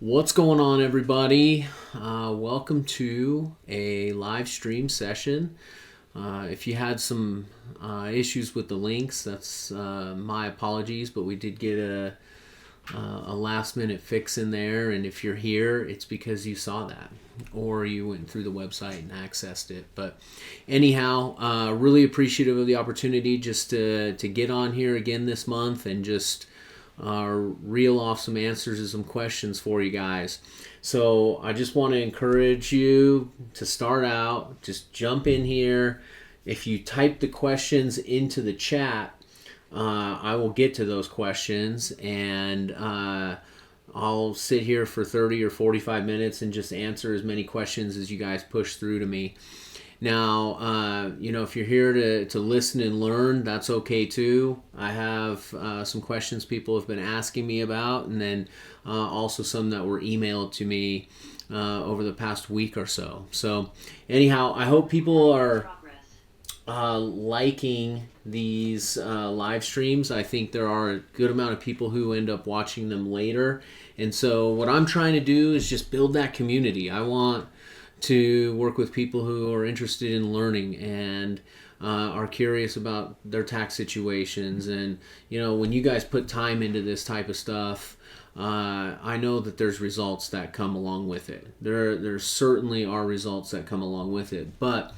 What's going on, everybody? Welcome to a live stream session. If you had some issues with the links, that's my apologies, but we did get a last minute fix in there. And if you're here, it's because you saw that or you went through the website and accessed it. But anyhow, really appreciative of the opportunity just to get on here again this month and just reel off some answers to some questions for you guys. So I just want to encourage you to start out, just jump in here. If you type the questions into the chat, I will get to those questions, and I'll sit here for 30 or 45 minutes and just answer as many questions as you guys push through to me. Now, if you're here to listen and learn, that's okay too. I have some questions people have been asking me about, and then also some that were emailed to me over the past week or so. So anyhow, I hope people are liking these live streams. I think there are a good amount of people who end up watching them later. And so what I'm trying to do is just build that community. I want to work with people who are interested in learning and are curious about their tax situations. And when you guys put time into this type of stuff, I know that there's results that come along with it. There certainly are results that come along with it, but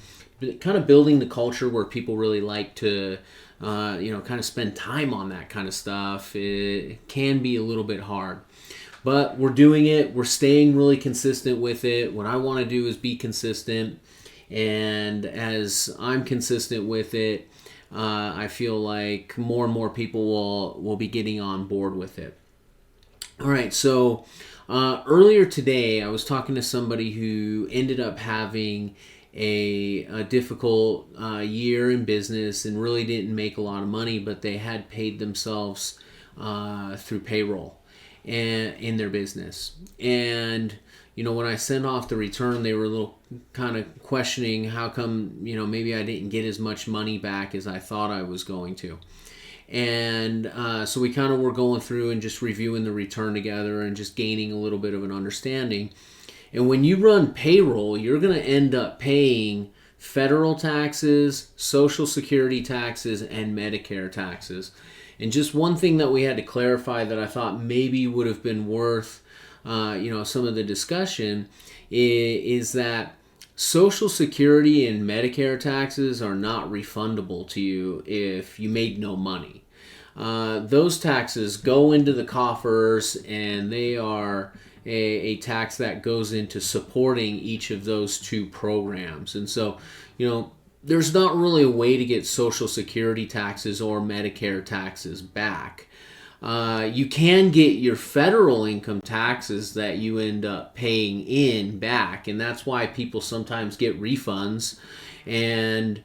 kind of building the culture where people really like to kind of spend time on that kind of stuff, it can be a little bit hard. But we're doing it. We're staying really consistent with it. What I want to do is be consistent. And as I'm consistent with it, I feel like more and more people will be getting on board with it. All right. So earlier today, I was talking to somebody who ended up having a difficult year in business and really didn't make a lot of money, but they had paid themselves through payroll and in their business. And when I sent off the return, they were a little kind of questioning how come maybe I didn't get as much money back as I thought I was going to. And so we kind of were going through and just reviewing the return together and just gaining a little bit of an understanding. And when you run payroll, you're going to end up paying federal taxes, Social Security taxes, and Medicare taxes. And just one thing that we had to clarify that I thought maybe would have been worth, some of the discussion is that Social Security and Medicare taxes are not refundable to you if you made no money. Those taxes go into the coffers, and they are a tax that goes into supporting each of those two programs. And so, there's not really a way to get Social Security taxes or Medicare taxes back. You can get your federal income taxes that you end up paying in back, and that's why people sometimes get refunds. And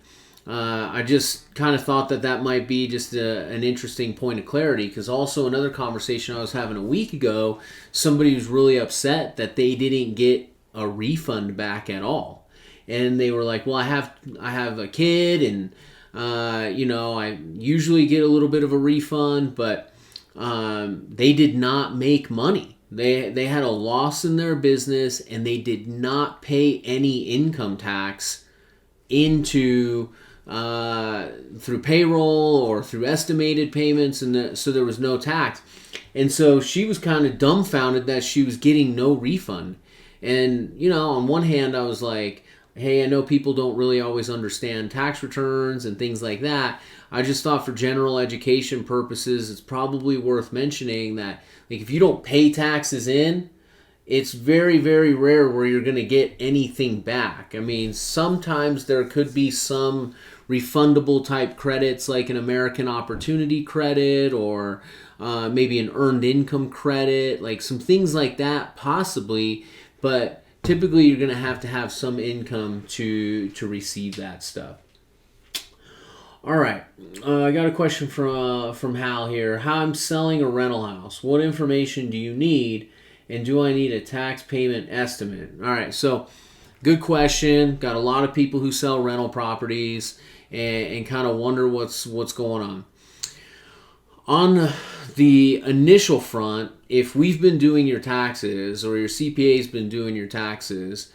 I just kind of thought that might be just an interesting point of clarity, because also another conversation I was having a week ago, somebody was really upset that they didn't get a refund back at all. And they were like, well, I have a kid, and I usually get a little bit of a refund, but they did not make money. They had a loss in their business, and they did not pay any income tax into through payroll or through estimated payments, and so there was no tax. And so she was kind of dumbfounded that she was getting no refund. And on one hand, I was like, hey, I know people don't really always understand tax returns and things like that. I just thought for general education purposes, it's probably worth mentioning that, like, if you don't pay taxes in, it's very, very rare where you're going to get anything back. I mean, sometimes there could be some refundable type credits, like an American Opportunity Credit, or maybe an earned income credit, like some things like that possibly, but typically you're going to have some income to receive that stuff. All right, I got a question from Hal here. How I'm selling a rental house. What information do you need, and do I need a tax payment estimate? All right, so good question. Got a lot of people who sell rental properties and kind of wonder what's going on. On the initial front, if we've been doing your taxes or your CPA's been doing your taxes,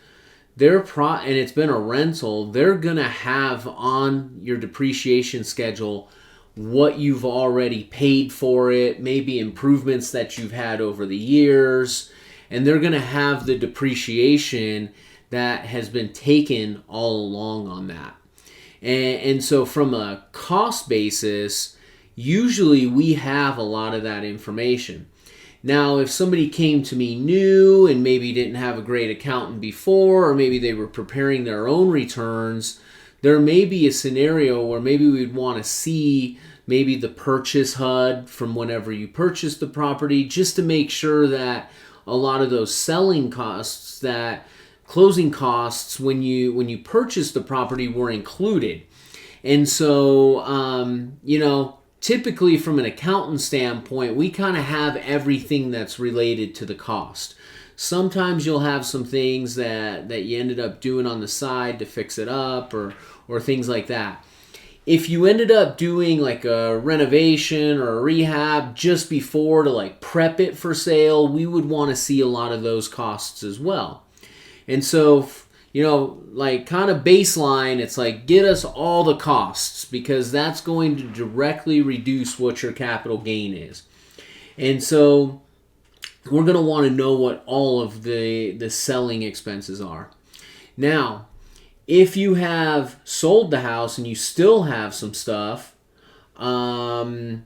and it's been a rental, they're going to have on your depreciation schedule what you've already paid for it, maybe improvements that you've had over the years, and they're going to have the depreciation that has been taken all along on that. And so from a cost basis, usually we have a lot of that information. Now, if somebody came to me new and maybe didn't have a great accountant before, or maybe they were preparing their own returns, there may be a scenario where maybe we'd want to see maybe the purchase HUD from whenever you purchased the property, just to make sure that a lot of those selling costs, that closing costs when you purchased the property, were included. And so, typically from an accountant standpoint, we kind of have everything that's related to the cost. Sometimes you'll have some things that you ended up doing on the side to fix it up, or things like that. If you ended up doing like a renovation or a rehab just before to like prep it for sale, we would want to see a lot of those costs as well. And so, like kind of baseline, it's like get us all the costs, because that's going to directly reduce what your capital gain is. And so we're going to want to know what all of the selling expenses are. Now, if you have sold the house and you still have some stuff, then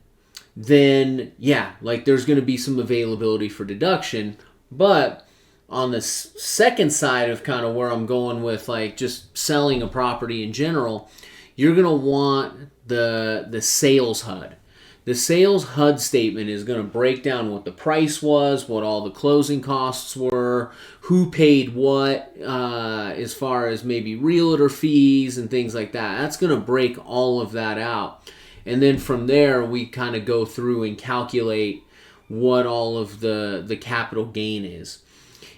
yeah, like there's going to be some availability for deduction. But on the second side of kind of where I'm going with like just selling a property in general, you're going to want the sales HUD. The sales HUD statement is going to break down what the price was, what all the closing costs were, who paid what, as far as maybe realtor fees and things like that. That's going to break all of that out. And then from there, we kind of go through and calculate what all of the capital gain is.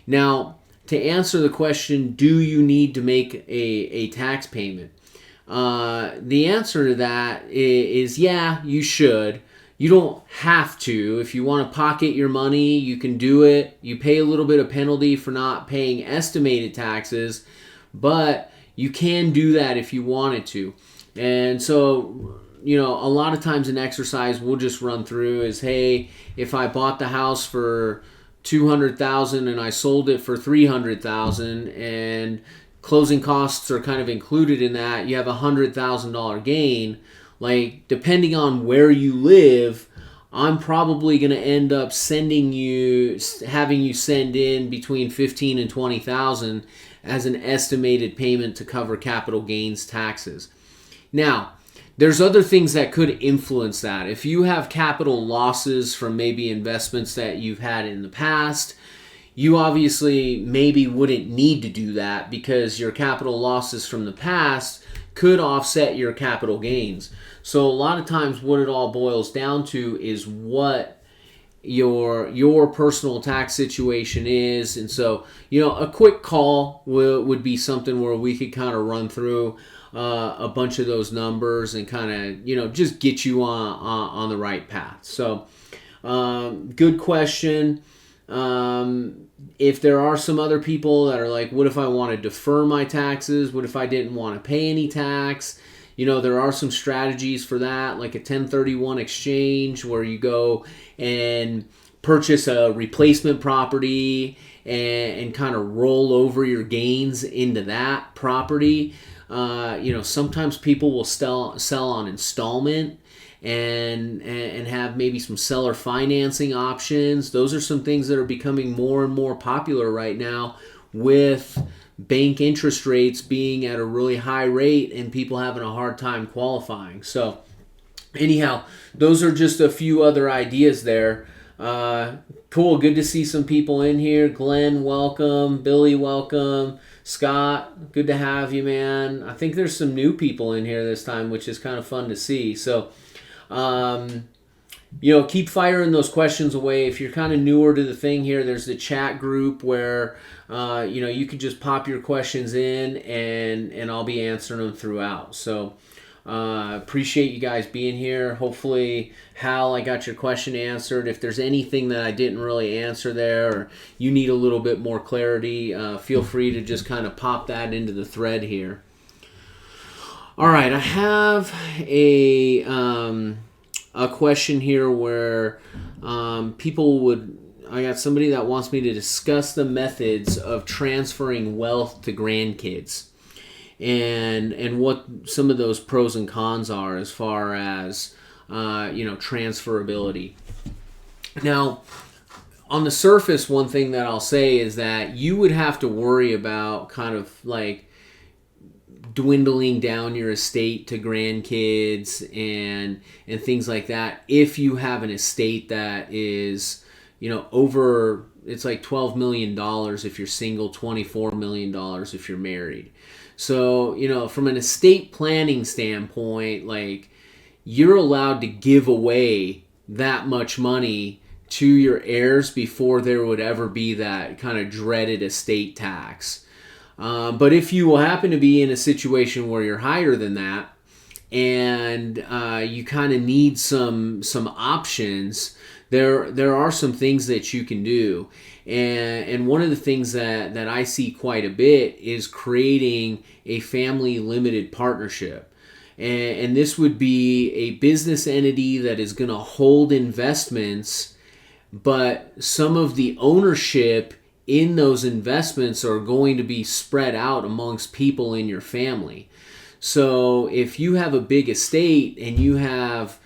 Now, to answer the question, do you need to make a tax payment? The answer to that is yeah, you should. You don't have to. If you want to pocket your money, you can do it. You pay a little bit of penalty for not paying estimated taxes, but you can do that if you wanted to. And so, a lot of times an exercise we'll just run through is, hey, if I bought the house for $200,000 and I sold it for $300,000 and closing costs are kind of included in that, you have a $100,000 gain. Like, depending on where you live, I'm probably going to end up having you send in between $15,000 and $20,000 as an estimated payment to cover capital gains taxes. Now, there's other things that could influence that. If you have capital losses from maybe investments that you've had in the past, you obviously maybe wouldn't need to do that, because your capital losses from the past could offset your capital gains. So a lot of times what it all boils down to is what your personal tax situation is. And so, a quick call would be something where we could kind of run through a bunch of those numbers and kind of, just get you on the right path. So good question. If there are some other people that are like, what if I want to defer my taxes? What if I didn't want to pay any tax? There are some strategies for that, like a 1031 exchange, where you go and purchase a replacement property and kind of roll over your gains into that property. Sometimes people will sell on installment and have maybe some seller financing options. Those are some things that are becoming more and more popular right now, with bank interest rates being at a really high rate and people having a hard time qualifying. So anyhow, those are just a few other ideas there. Cool. Good to see some people in here. Glenn, welcome. Billy, welcome. Scott, good to have you, man. I think there's some new people in here this time, which is kind of fun to see. So, keep firing those questions away. If you're kind of newer to the thing here, there's the chat group where, you could just pop your questions in and I'll be answering them throughout. So, Appreciate you guys being here. Hopefully, Hal, I got your question answered. If there's anything that I didn't really answer there, or you need a little bit more clarity, feel free to just kind of pop that into the thread here. All right, I have a question here where I got somebody that wants me to discuss the methods of transferring wealth to grandkids, and what some of those pros and cons are as far as transferability. Now, on the surface, one thing that I'll say is that you would have to worry about kind of like dwindling down your estate to grandkids and things like that if you have an estate that is over, it's like $12 million if you're single, $24 million if you're married. So, from an estate planning standpoint, like, you're allowed to give away that much money to your heirs before there would ever be that kind of dreaded estate tax. But if you happen to be in a situation where you're higher than that and you kind of need some options, there are some things that you can do. And one of the things that I see quite a bit is creating a family limited partnership. And this would be a business entity that is going to hold investments, but some of the ownership in those investments are going to be spread out amongst people in your family. So if you have a big estate and you have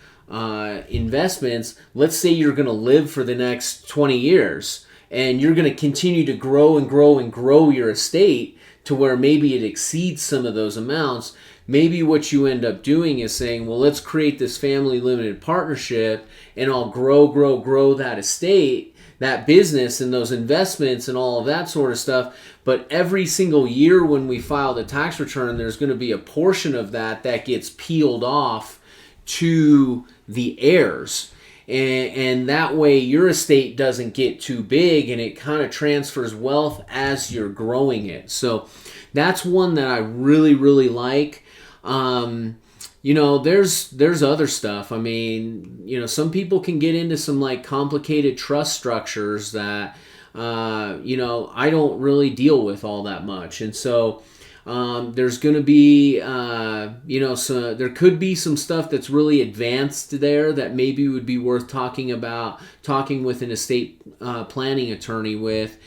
investments, let's say you're going to live for the next 20 years and you're going to continue to grow and grow and grow your estate to where maybe it exceeds some of those amounts. Maybe what you end up doing is saying, well, let's create this family limited partnership and I'll grow that estate, that business and those investments and all of that sort of stuff. But every single year when we file the tax return, there's going to be a portion of that gets peeled off to the heirs. And that way your estate doesn't get too big and it kind of transfers wealth as you're growing it. So that's one that I really, really like. There's other stuff. I mean, some people can get into some like complicated trust structures that, I don't really deal with all that much. And so there's going to be, so there could be some stuff that's really advanced there that maybe would be worth talking with an estate planning attorney with.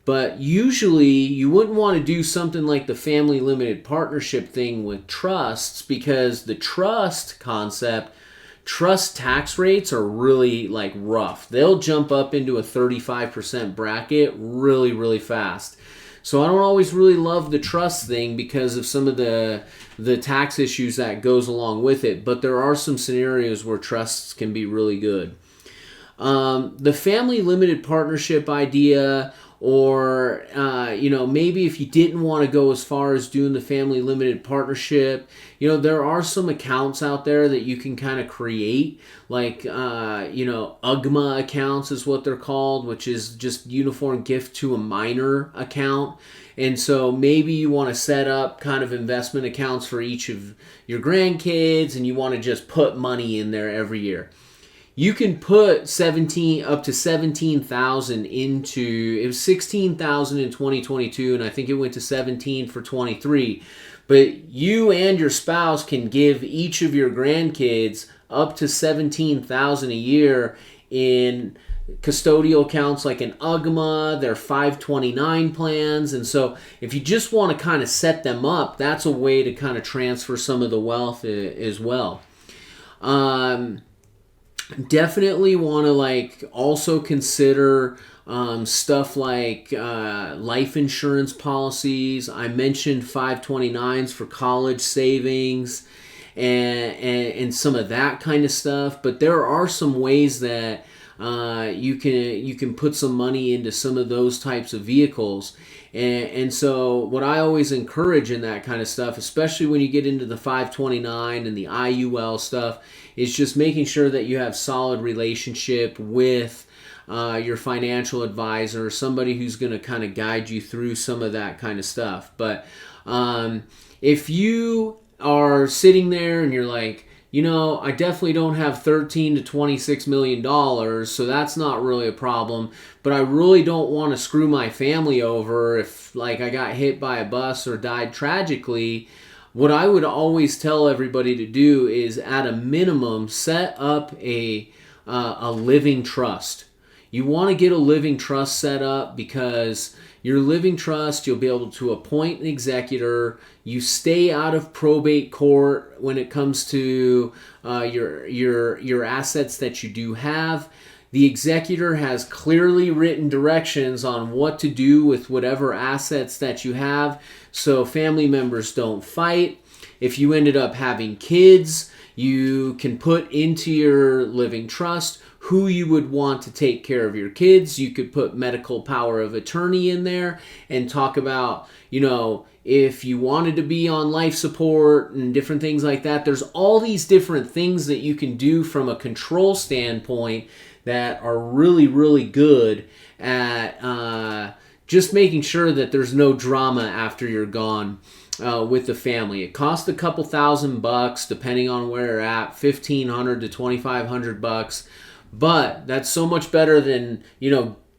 But usually you wouldn't want to do something like the family limited partnership thing with trusts, because the trust concept, trust tax rates are really like rough. They'll jump up into a 35% bracket really, really fast. So I don't always really love the trust thing because of some of the tax issues that goes along with it. But there are some scenarios where trusts can be really good. The family limited partnership idea, or maybe if you didn't want to go as far as doing the family limited partnership, there are some accounts out there that you can kind of create, like UGMA accounts is what they're called, which is just uniform gift to a minor account. And so maybe you want to set up kind of investment accounts for each of your grandkids, and you want to just put money in there every year. You can put up to 17,000 into, it was 16,000 in 2022, and I think it went to 17 for 23. But you and your spouse can give each of your grandkids up to 17,000 a year in custodial accounts like an UGMA, their 529 plans. And so if you just want to kind of set them up, that's a way to kind of transfer some of the wealth as well. Definitely want to also consider stuff like life insurance policies. I mentioned 529s for college savings and some of that kind of stuff. But there are some ways that you can put some money into some of those types of vehicles. And so what I always encourage in that kind of stuff, especially when you get into the 529 and the IUL stuff, is just making sure that you have solid relationship with your financial advisor, somebody who's going to kind of guide you through some of that kind of stuff. But if you are sitting there and you're like, I definitely don't have 13 to 26 million dollars, so that's not really a problem, but I really don't want to screw my family over if like I got hit by a bus or died tragically. What I would always tell everybody to do is, at a minimum, set up a living trust. You want to get a living trust set up, because your living trust, you'll be able to appoint an executor. You stay out of probate court when it comes to your assets that you do have. The executor has clearly written directions on what to do with whatever assets that you have, so family members don't fight. If you ended up having kids, you can put into your living trust who you would want to take care of your kids. You could put medical power of attorney in there and talk about, if you wanted to be on life support and different things like that. There's all these different things that you can do from a control standpoint that are really, really good at just making sure that there's no drama after you're gone with the family. It costs a couple $1,000 depending on where you're at, $1,500 to $2,500. But that's so much better than,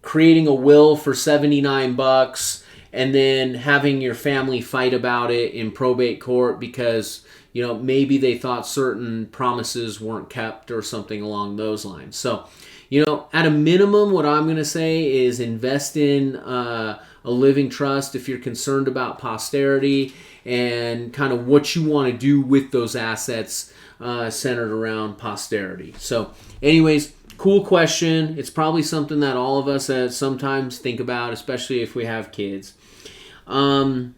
creating a will for $79 and then having your family fight about it in probate court because, maybe they thought certain promises weren't kept or something along those lines. So, at a minimum, what I'm going to say is invest in a living trust if you're concerned about posterity and kind of what you want to do with those assets centered around posterity. So, anyways, cool question. It's probably something that all of us sometimes think about, especially if we have kids. All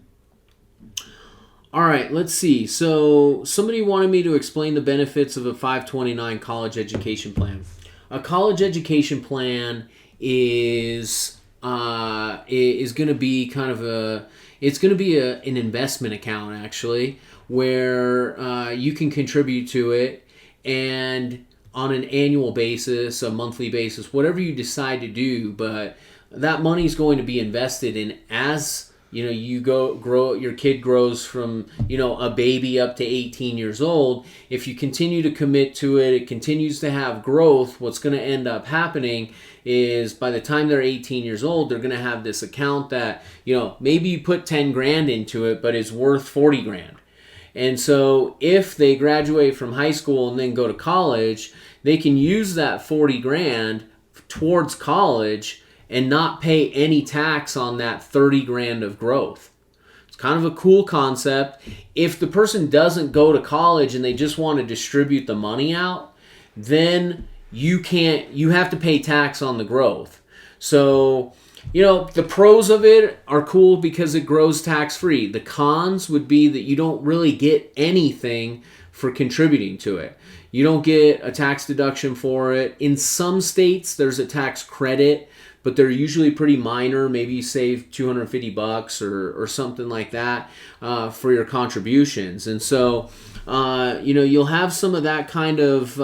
right, let's see. So somebody wanted me to explain the benefits of a 529 college education plan. A college education plan is going to be kind of an investment account, actually, where you can contribute to it, and on an annual basis, a monthly basis, whatever you decide to do, but that money is going to be invested in as your kid grows from a baby up to 18 years old. If you continue to commit to it, it continues to have growth. What's going to end up happening is by the time they're 18 years old, they're going to have this account that maybe you put 10 grand into it, but it's worth 40 grand. And so if they graduate from high school and then go to college, they can use that 40 grand towards college and not pay any tax on that 30 grand of growth. It's kind of a cool concept. If the person doesn't go to college and they just want to distribute the money out, then you have to pay tax on the growth. So, the pros of it are cool because it grows tax-free. The cons would be that you don't really get anything for contributing to it. You don't get a tax deduction for it. In some states, there's a tax credit, but they're usually pretty minor. Maybe you save $250 or something like that for your contributions. And so, you'll have some of that kind of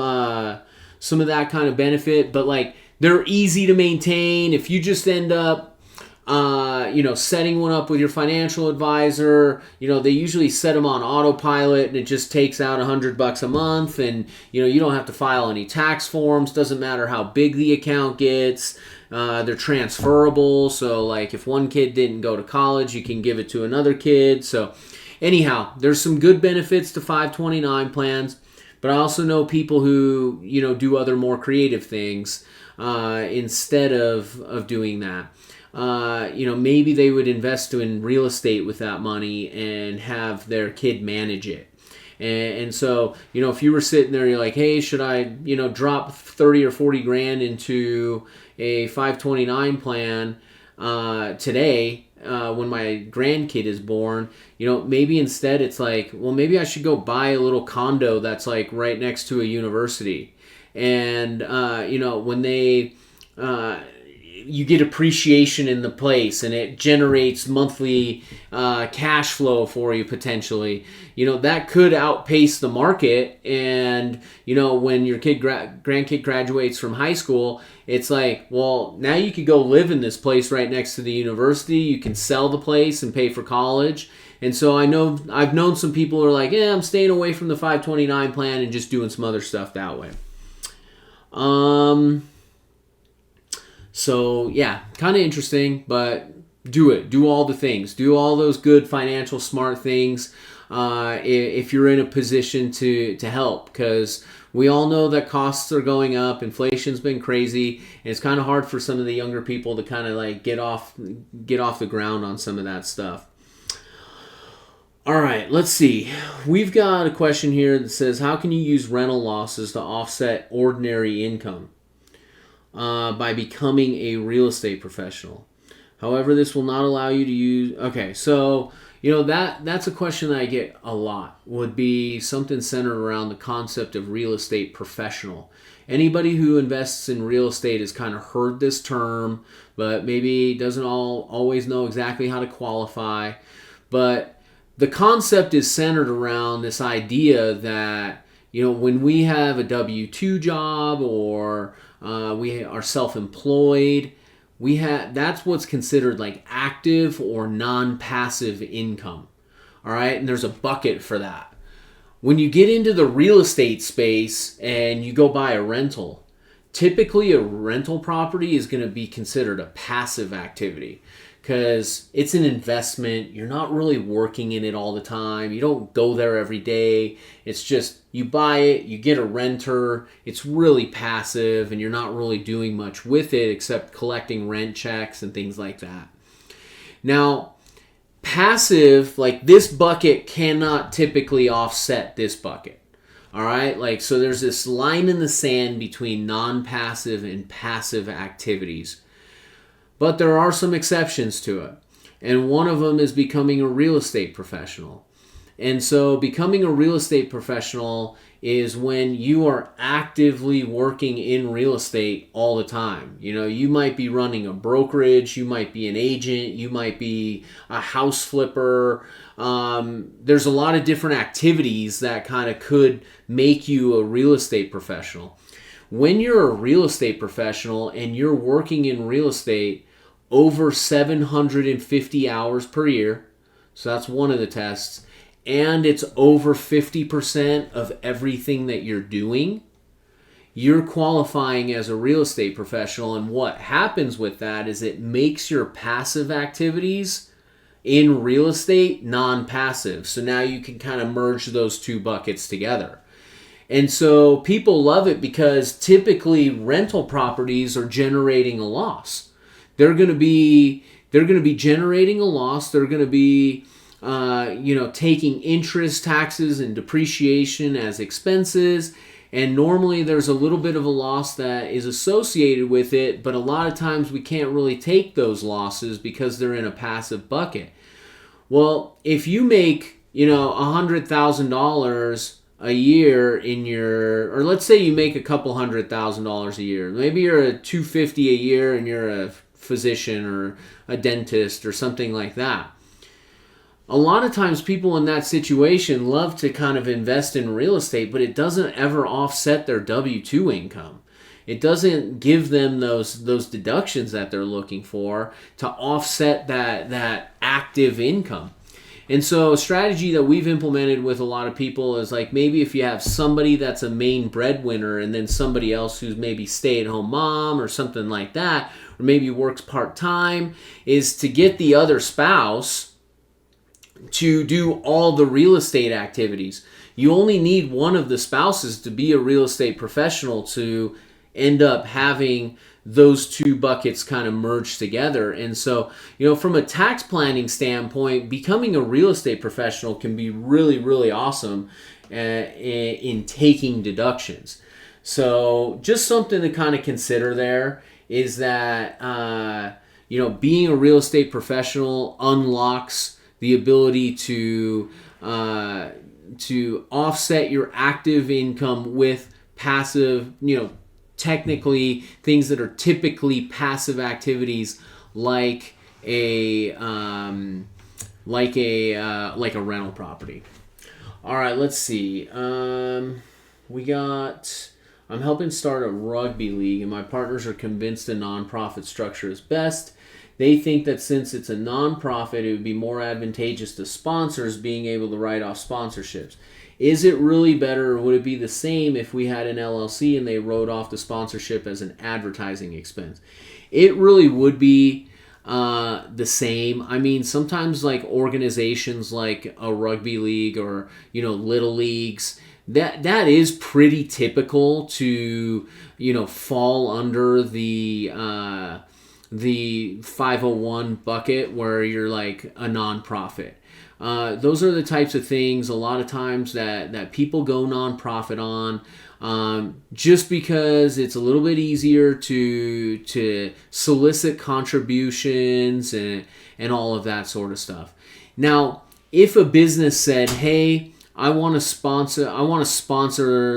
benefit, but like, they're easy to maintain. If you just end up, setting one up with your financial advisor, they usually set them on autopilot and it just takes out $100 a month, and, you don't have to file any tax forms. Doesn't matter how big the account gets. They're transferable. So like if one kid didn't go to college, you can give it to another kid. So anyhow, there's some good benefits to 529 plans, but I also know people who, do other more creative things instead of doing that. Maybe they would invest in real estate with that money and have their kid manage it. And so, if you were sitting there, you're like, hey, should I, drop 30 or 40 grand into a 529 plan today when my grandkid is born? Maybe instead it's like, well, maybe I should go buy a little condo that's like right next to a university. And, when they... you get appreciation in the place and it generates monthly cash flow for you potentially, that could outpace the market. And when your grandkid graduates from high school, it's like, well, now you could go live in this place right next to the university. You can sell the place and pay for college. And so I've known some people who are like, I'm staying away from the 529 plan and just doing some other stuff that way. So yeah, kind of interesting, but do it. Do all the things. Do all those good financial smart things if you're in a position to help, because we all know that costs are going up. Inflation's been crazy, and it's kind of hard for some of the younger people to kind of like get off the ground on some of that stuff. All right, let's see. We've got a question here that says, how can you use rental losses to offset ordinary income by becoming a real estate professional? However, this will not allow you to use... Okay, so, that's a question that I get a lot, would be something centered around the concept of real estate professional. Anybody who invests in real estate has kind of heard this term, but maybe doesn't always know exactly how to qualify. But the concept is centered around this idea that, when we have a W-2 job or we are self-employed, that's what's considered like active or non-passive income. All right, and there's a bucket for that. When you get into the real estate space and you go buy a rental, typically a rental property is going to be considered a passive activity, because it's an investment. You're not really working in it all the time. You don't go there every day. It's just you buy it, you get a renter. It's really passive, and you're not really doing much with it except collecting rent checks and things like that. Now, passive, like this bucket cannot typically offset this bucket. All right? So there's this line in the sand between non-passive and passive activities. But there are some exceptions to it. And one of them is becoming a real estate professional. And so becoming a real estate professional is when you are actively working in real estate all the time. You might be running a brokerage, you might be an agent, you might be a house flipper. There's a lot of different activities that kind of could make you a real estate professional. When you're a real estate professional and you're working in real estate over 750 hours per year, so that's one of the tests, and it's over 50% of everything that you're doing, you're qualifying as a real estate professional. And what happens with that is it makes your passive activities in real estate non-passive. So now you can kind of merge those two buckets together. And so people love it because typically rental properties are generating a loss. They're going to be generating a loss. They're going to be taking interest, taxes, and depreciation as expenses. And normally there's a little bit of a loss that is associated with it, but a lot of times we can't really take those losses because they're in a passive bucket. Well, if you make, $100,000 a year or let's say you make a couple $100,000 a year. Maybe you're a $250 a year and you're a physician or a dentist or something like that. A lot of times people in that situation love to kind of invest in real estate, but it doesn't ever offset their W-2 income. It doesn't give them those deductions that they're looking for to offset that active income. And so a strategy that we've implemented with a lot of people is like, maybe if you have somebody that's a main breadwinner and then somebody else who's maybe stay-at-home mom or something like that, or maybe works part-time, is to get the other spouse to do all the real estate activities. You only need one of the spouses to be a real estate professional to end up having those two buckets kind of merged together. And so, from a tax planning standpoint, becoming a real estate professional can be really, really awesome in taking deductions. So just something to kind of consider there is that, being a real estate professional unlocks the ability to offset your active income with passive, technically things that are typically passive activities, like a rental property. All right, let's see. We got. I'm helping start a rugby league, and my partners are convinced a nonprofit structure is best. They think that since it's a nonprofit, it would be more advantageous to sponsors being able to write off sponsorships. Is it really better, or would it be the same if we had an LLC and they wrote off the sponsorship as an advertising expense? It really would be the same. I mean, sometimes like organizations like a rugby league or, little leagues, that is pretty typical to, fall under the 501 bucket where you're like a nonprofit. Those are the types of things a lot of times that people go nonprofit on, just because it's a little bit easier to solicit contributions and all of that sort of stuff. Now, if a business said, "Hey, I want to sponsor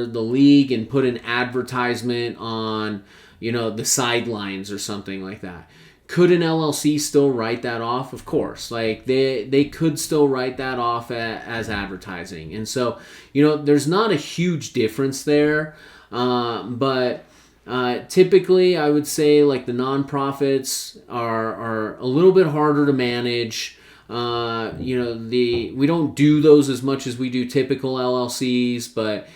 the league and put an advertisement on, the sidelines or something like that." Could an LLC still write that off? Of course. Like they could still write that off as advertising. And so, there's not a huge difference there. But typically I would say like the nonprofits are a little bit harder to manage. We don't do those as much as we do typical LLCs, but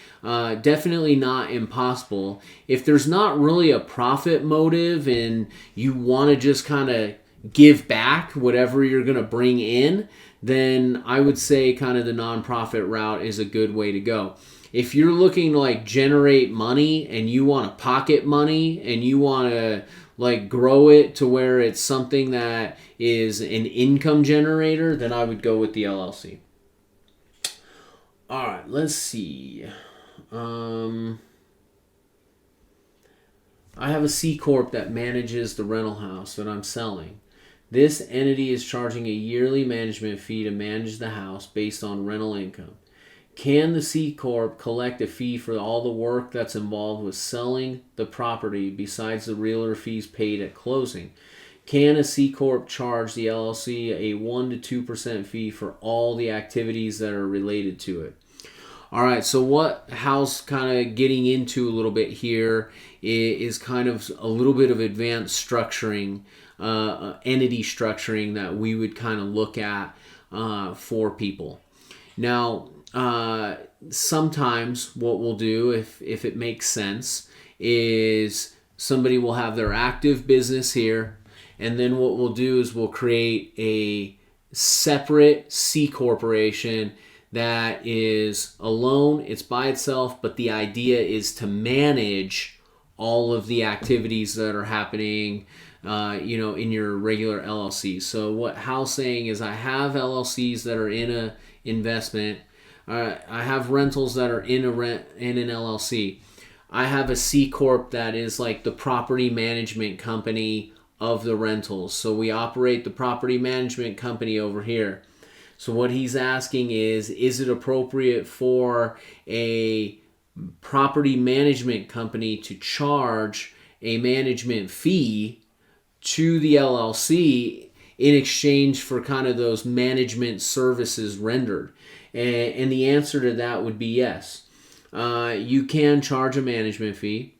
definitely not impossible. If there's not really a profit motive and you want to just kind of give back whatever you're going to bring in, then I would say kind of the nonprofit route is a good way to go. If you're looking to like generate money and you want to pocket money and you want to like grow it to where it's something that is an income generator, then I would go with the LLC. All right, let's see. I have a C Corp that manages the rental house that I'm selling. This entity is charging a yearly management fee to manage the house based on rental income. Can the C Corp collect a fee for all the work that's involved with selling the property besides the realtor fees paid at closing? Can a C Corp charge the LLC a 1 to 2% fee for all the activities that are related to it? All right, so what Hal's kind of getting into a little bit here is kind of a little bit of advanced structuring, entity structuring that we would kind of look at for people. Now, sometimes what we'll do, if it makes sense, is somebody will have their active business here, and then what we'll do is we'll create a separate C corporation that is alone, it's by itself, but the idea is to manage all of the activities that are happening in your regular LLC. So what Hal's saying is, I have LLCs that are in a investment. I have rentals that are in an LLC. I have a C Corp that is like the property management company of the rentals. So we operate the property management company over here. So what he's asking is it appropriate for a property management company to charge a management fee to the LLC in exchange for kind of those management services rendered? And the answer to that would be yes. You can charge a management fee.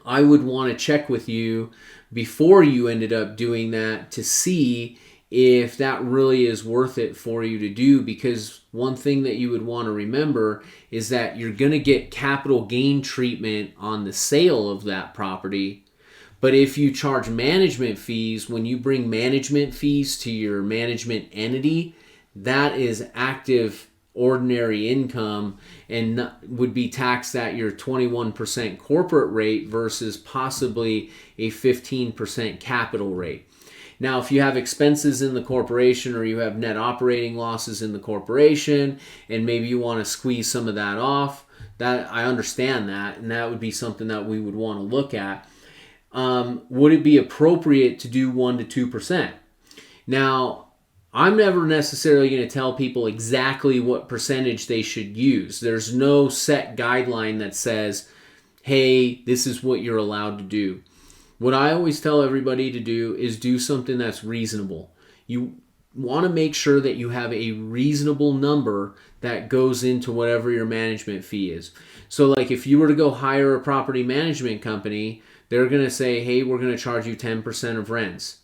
I would want to check with you before you ended up doing that to see if that really is worth it for you to do, because one thing that you would want to remember is that you're going to get capital gain treatment on the sale of that property. But if you charge management fees, when you bring management fees to your management entity, that is active ordinary income and would be taxed at your 21% corporate rate versus possibly a 15% capital rate. Now, if you have expenses in the corporation or you have net operating losses in the corporation and maybe you want to squeeze some of that off, that I understand that, and that would be something that we would want to look at. Would it be appropriate to do 1 to 2%? Now, I'm never necessarily going to tell people exactly what percentage they should use. There's no set guideline that says, hey, this is what you're allowed to do. What I always tell everybody to do is do something that's reasonable. You want to make sure that you have a reasonable number that goes into whatever your management fee is. So like if you were to go hire a property management company, they're going to say, hey, we're going to charge you 10% of rents.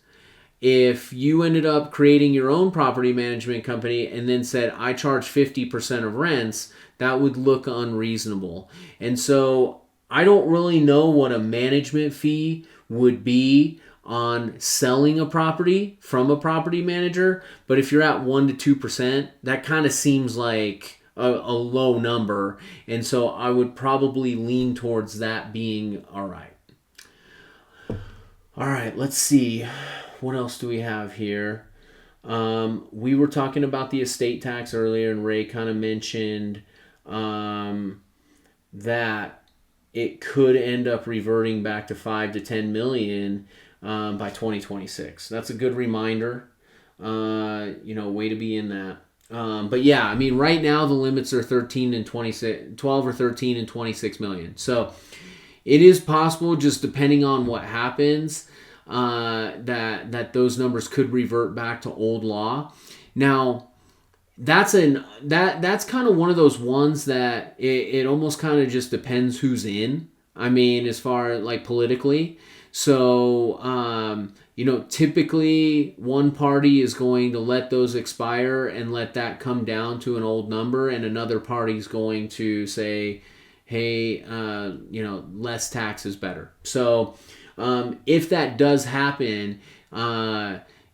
If you ended up creating your own property management company and then said, I charge 50% of rents, that would look unreasonable. And so I don't really know what a management fee would be on selling a property from a property manager, but if you're at 1% to 2%, that kind of seems like a low number, and so I would probably lean towards that being all right. All right, let's see. What else do we have here? We were talking about the estate tax earlier, and Ray kind of mentioned that it could end up reverting back to 5 to 10 million by 2026. That's a good reminder. Way to be in that. But yeah, I mean, right now the limits are 12 or 13 and 26 million. So it is possible, just depending on what happens, that those numbers could revert back to old law. Now, that's kind of one of those ones that it almost kind of just depends who's in. I mean, as far like politically. So, typically one party is going to let those expire and let that come down to an old number, and another party is going to say, hey, less tax is better. So, if that does happen,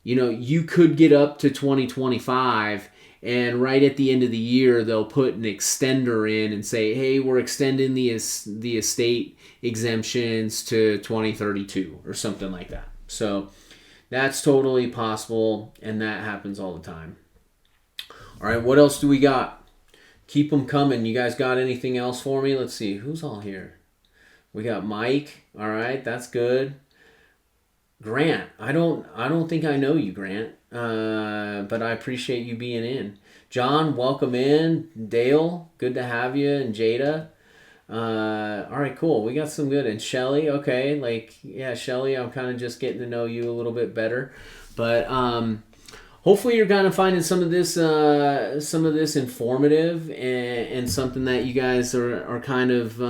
you could get up to 2025, and right at the end of the year, they'll put an extender in and say, hey, we're extending the estate exemptions to 2032 or something like that. So that's totally possible, and that happens all the time. All right, what else do we got? Keep them coming. You guys got anything else for me? Let's see. Who's all here? We got Mike. All right, that's good. Grant. I don't think I know you, Grant. But I appreciate you being in. John, welcome in. Dale, good to have you. And Jada. All right, cool. We got some good. And Shelly, okay. Shelly, I'm kind of just getting to know you a little bit better. But hopefully you're kind of finding some of this informative and something that you guys are kind of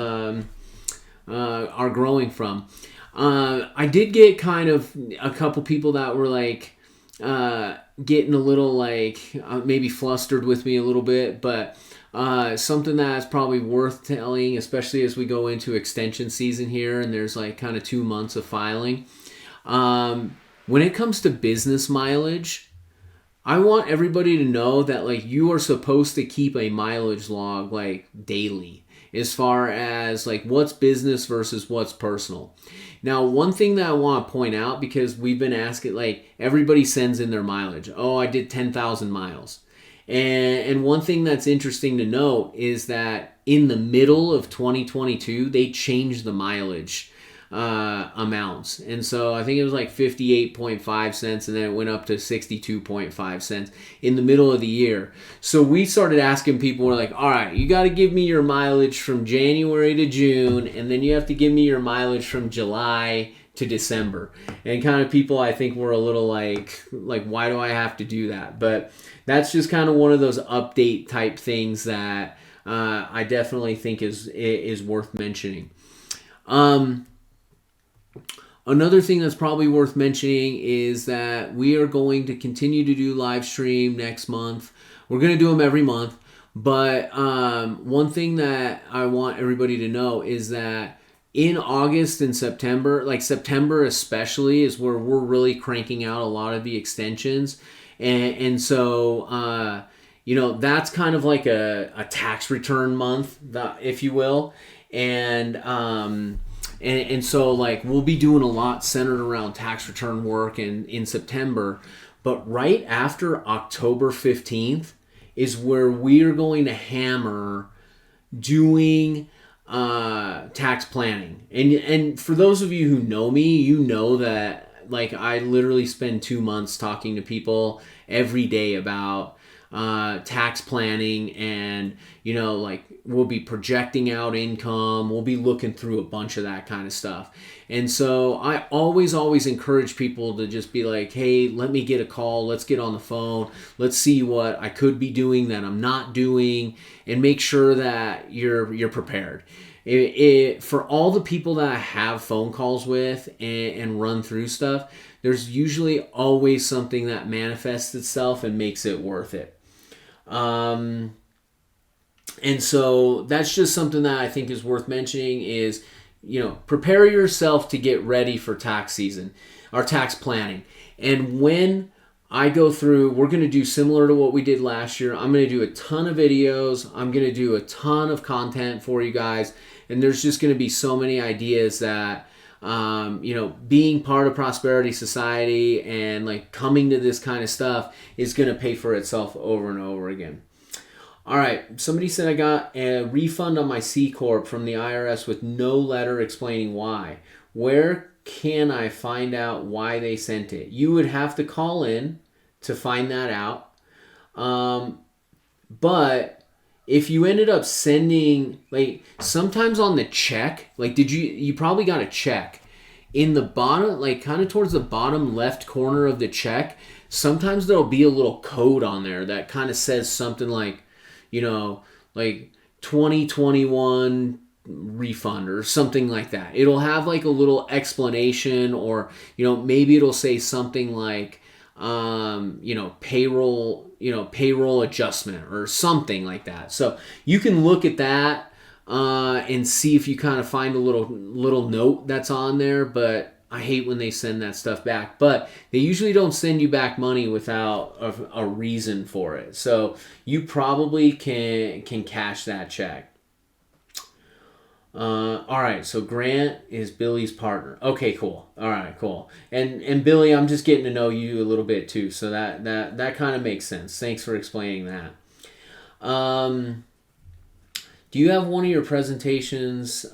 are growing from. I did get kind of a couple people that were like getting a little maybe flustered with me a little bit, but something that's probably worth telling, especially as we go into extension season here and there's like kind of 2 months of filing. When it comes to business mileage, I want everybody to know that like you are supposed to keep a mileage log like daily, as far as like what's business versus what's personal. Now, one thing that I want to point out, because we've been asking, like everybody sends in their mileage. Oh, I did 10,000 miles. And one thing that's interesting to note is that in the middle of 2022, they changed the mileage amounts. And so I think it was like 58.5 cents and then it went up to 62.5 cents in the middle of the year. So we started asking people, we're like, all right, you got to give me your mileage from January to June, and then you have to give me your mileage from July to December. And kind of people, I think, were a little like why do I have to do that? But that's just kind of one of those update type things that I definitely think is worth mentioning. Another thing that's probably worth mentioning is that we are going to continue to do live stream next month. We're going to do them every month. But one thing that I want everybody to know is that in August and September, like September especially, is where we're really cranking out a lot of the extensions. And so, that's kind of like a tax return month, if you will. And so like we'll be doing a lot centered around tax return work in September. But right after October 15th is where we are going to hammer doing tax planning. And for those of you who know me, you know that like I literally spend 2 months talking to people every day about tax planning, and like we'll be projecting out income, we'll be looking through a bunch of that kind of stuff. And so I always encourage people to just be like, hey, let me get a call, let's get on the phone, let's see what I could be doing that I'm not doing, and make sure that you're prepared. For all the people that I have phone calls with and run through stuff, there's usually always something that manifests itself and makes it worth it. And so that's just something that I think is worth mentioning is, prepare yourself to get ready for tax season or tax planning. And when I go through, we're going to do similar to what we did last year. I'm going to do a ton of videos. I'm going to do a ton of content for you guys. And there's just going to be so many ideas that, being part of Prosperity Society and like coming to this kind of stuff is going to pay for itself over and over again. All right. Somebody said I got a refund on my C Corp from the IRS with no letter explaining why. Where can I find out why they sent it? You would have to call in to find that out. But if you ended up sending, like, sometimes on the check, like, you probably got a check in the bottom, like kind of towards the bottom left corner of the check. Sometimes there'll be a little code on there that kind of says something like, like 2021 refund or something like that. It'll have like a little explanation, or maybe it'll say something like payroll adjustment or something like that. So you can look at that and see if you kind of find a little note that's on there. But I hate when they send that stuff back, but they usually don't send you back money without a reason for it. So you probably can cash that check. All right, so Grant is Billy's partner. Okay, cool. All right, cool. And Billy, I'm just getting to know you a little bit too, so that kind of makes sense. Thanks for explaining that. Do you have one of your presentations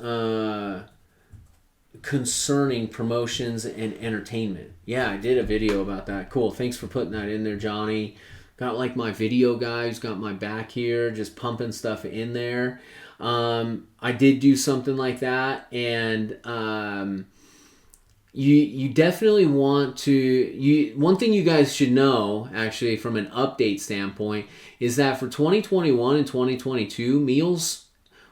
concerning promotions and entertainment? Yeah, I did a video about that. Cool. Thanks for putting that in there, Johnny. Got like my video guys, got my back here, just pumping stuff in there. I did do something like that, and you definitely want to. One thing you guys should know, actually, from an update standpoint, is that for 2021 and 2022, meals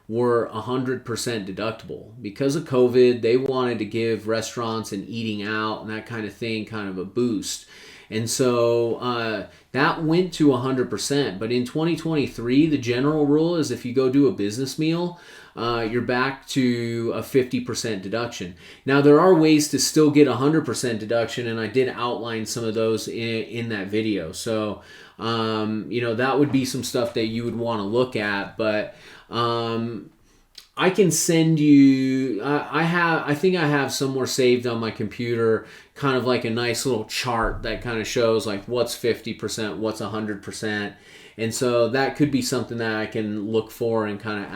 were 100% deductible. Because of COVID, they wanted to give restaurants and eating out and that kind of thing kind of a boost. And so that went to 100%. But in 2023, the general rule is if you go do a business meal, you're back to a 50% deduction. Now, there are ways to still get 100% deduction, and I did outline some of those in that video. So, that would be some stuff that you would want to look at. But I can send you, I think I have somewhere saved on my computer kind of like a nice little chart that kind of shows like what's 50%, what's 100%. And so that could be something that I can look for and kind of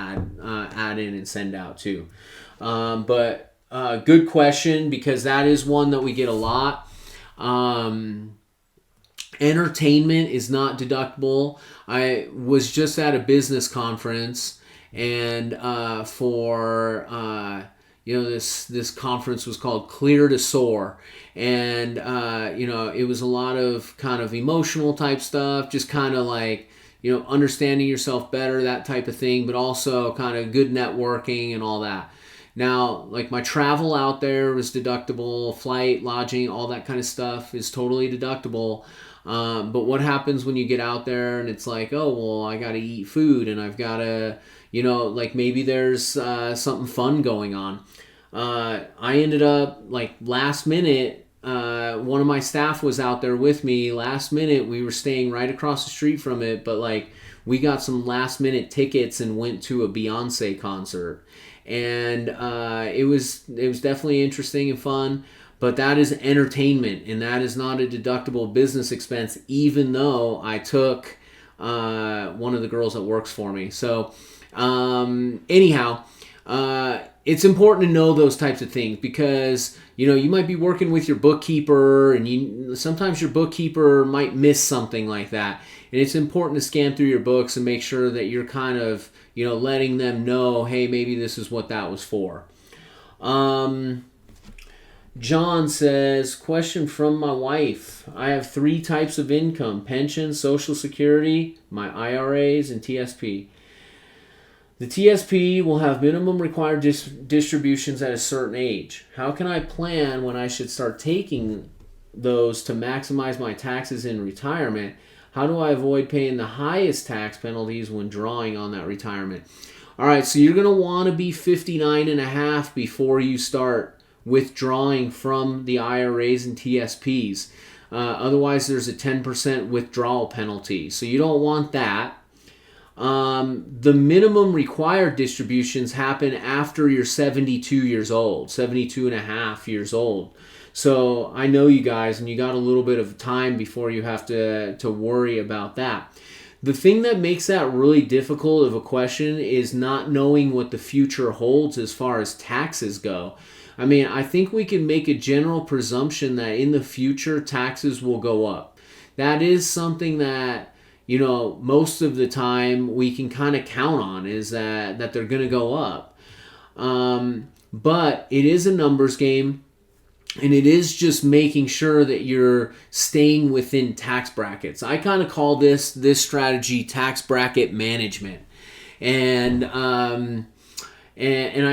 add in and send out too. But good question, because that is one that we get a lot. Entertainment is not deductible. I was just at a business conference, and this conference was called Clear to Soar, and it was a lot of kind of emotional type stuff, just kind of like understanding yourself better, that type of thing, but also kind of good networking and all that. Now, like my travel out there was deductible, flight, lodging, all that kind of stuff is totally deductible. But what happens when you get out there and it's like, oh, well, I got to eat food and I've got to, like maybe there's something fun going on. I ended up like last minute, one of my staff was out there with me last minute. We were staying right across the street from it, but like we got some last minute tickets and went to a Beyonce concert. And it was definitely interesting and fun. But that is entertainment, and that is not a deductible business expense, even though I took one of the girls that works for me. So anyhow, it's important to know those types of things because, you know, you might be working with your bookkeeper and sometimes your bookkeeper might miss something like that. And it's important to scan through your books and make sure that you're kind of, you know, letting them know, hey, maybe this is what that was for. John says, question from my wife. I have 3 types of income: pension, Social Security, my IRAs, and TSP. The TSP will have minimum required distributions at a certain age. How can I plan when I should start taking those to maximize my taxes in retirement? How do I avoid paying the highest tax penalties when drawing on that retirement? All right, so you're going to want to be 59 and a half before you start withdrawing from the IRAs and TSPs. Otherwise, there's a 10% withdrawal penalty. So you don't want that. The minimum required distributions happen after you're 72 years old, 72 and a half years old. So I know you guys, and you got a little bit of time before you have to worry about that. The thing that makes that really difficult of a question is not knowing what the future holds as far as taxes go. I mean, I think we can make a general presumption that in the future taxes will go up. That is something that, you know, most of the time we can kind of count on, is that they're going to go up. But it is a numbers game, and it is just making sure that you're staying within tax brackets. I kind of call this strategy tax bracket management. And I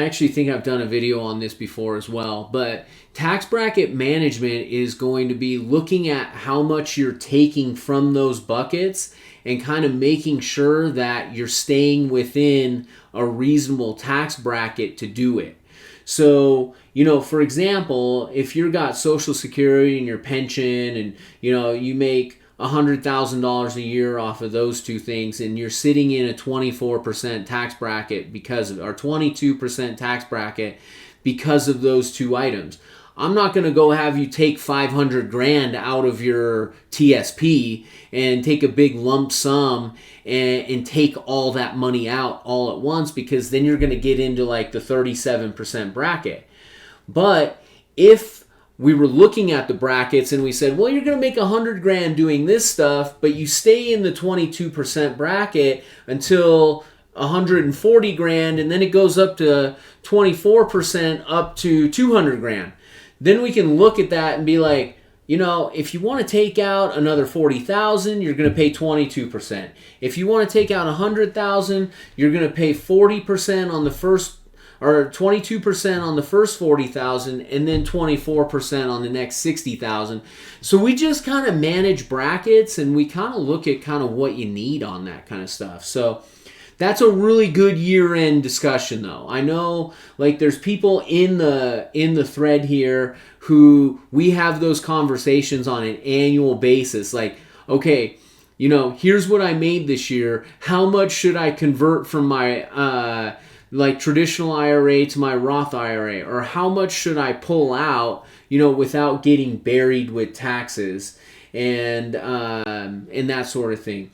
actually think I've done a video on this before as well. But tax bracket management is going to be looking at how much you're taking from those buckets and kind of making sure that you're staying within a reasonable tax bracket to do it. So, you know, for example, if you've got Social Security and your pension and, you know, you make $100,000 a year off of those two things, and you're sitting in a 24% tax bracket or 22% tax bracket because of those two items. I'm not going to go have you take $500,000 out of your TSP and take a big lump sum and take all that money out all at once, because then you're going to get into like the 37% bracket. But if we were looking at the brackets and we said, well, you're going to make $100,000 doing this stuff, but you stay in the 22% bracket until $140,000, and then it goes up to 24% up to $200,000. Then we can look at that and be like, you know, if you want to take out another $40,000, you're going to pay 22%. If you want to take out $100,000, you're going to pay 40% on the first, or 22% on the first $40,000, and then 24% on the next $60,000. So we just kind of manage brackets, and we kind of look at kind of what you need on that kind of stuff. So that's a really good year-end discussion, though. I know, like, there's people in the thread here who we have those conversations on an annual basis. Like, okay, you know, here's what I made this year. How much should I convert from my like traditional IRA to my Roth IRA, or how much should I pull out, you know, without getting buried with taxes and that sort of thing.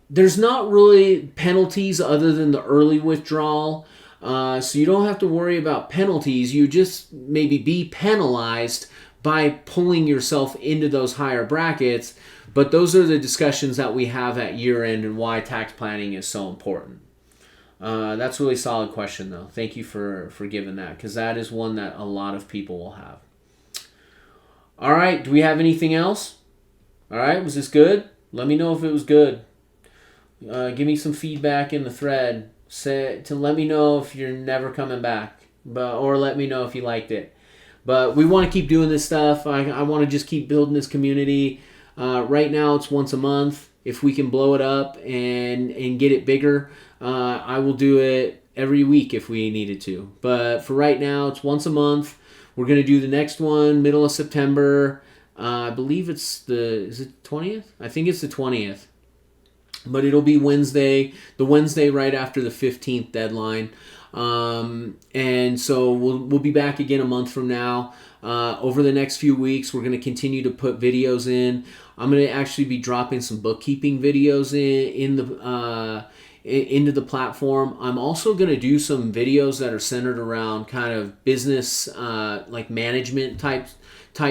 There's not really penalties other than the early withdrawal, so you don't have to worry about penalties. You just maybe be penalized by pulling yourself into those higher brackets, but those are the discussions that we have at year end and why tax planning is so important. That's a really solid question, though. Thank you for giving that, because that is one that a lot of people will have. All right, do we have anything else? All right, was this good? Let me know if it was good. Give me some feedback in the thread to let me know if you're never coming back, or let me know if you liked it. But we want to keep doing this stuff. I want to just keep building this community. Right now it's once a month. If we can blow it up and get it bigger, I will do it every week if we needed to. But for right now, it's once a month. We're going to do the next one middle of September. I believe is it 20th? I think it's the 20th. But it'll be the Wednesday right after the 15th deadline. And so we'll be back again a month from now. Over the next few weeks, we're going to continue to put videos in. I'm going to actually be dropping some bookkeeping videos into the platform. I'm also going to do some videos that are centered around kind of business, like management type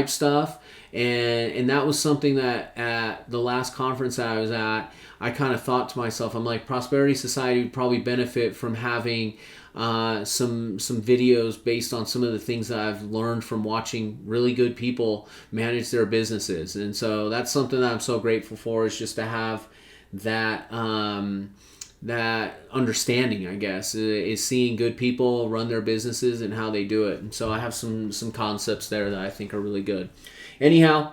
stuff. And that was something that at the last conference that I was at, I kind of thought to myself, I'm like, Prosperity Society would probably benefit from having some videos based on some of the things that I've learned from watching really good people manage their businesses. And so that's something that I'm so grateful for, is just to have that that understanding, I guess, is seeing good people run their businesses and how they do it. And so I have some concepts there that I think are really good. Anyhow,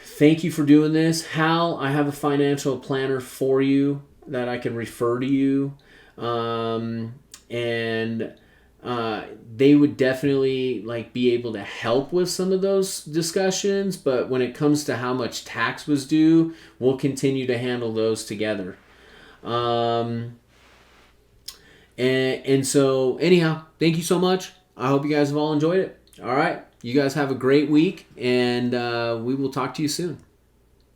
thank you for doing this. Hal, I have a financial planner for you that I can refer to you. And they would definitely like be able to help with some of those discussions. But when it comes to how much tax was due, we'll continue to handle those together. And so anyhow, thank you so much. I hope you guys have all enjoyed it. All right. You guys have a great week, and we will talk to you soon.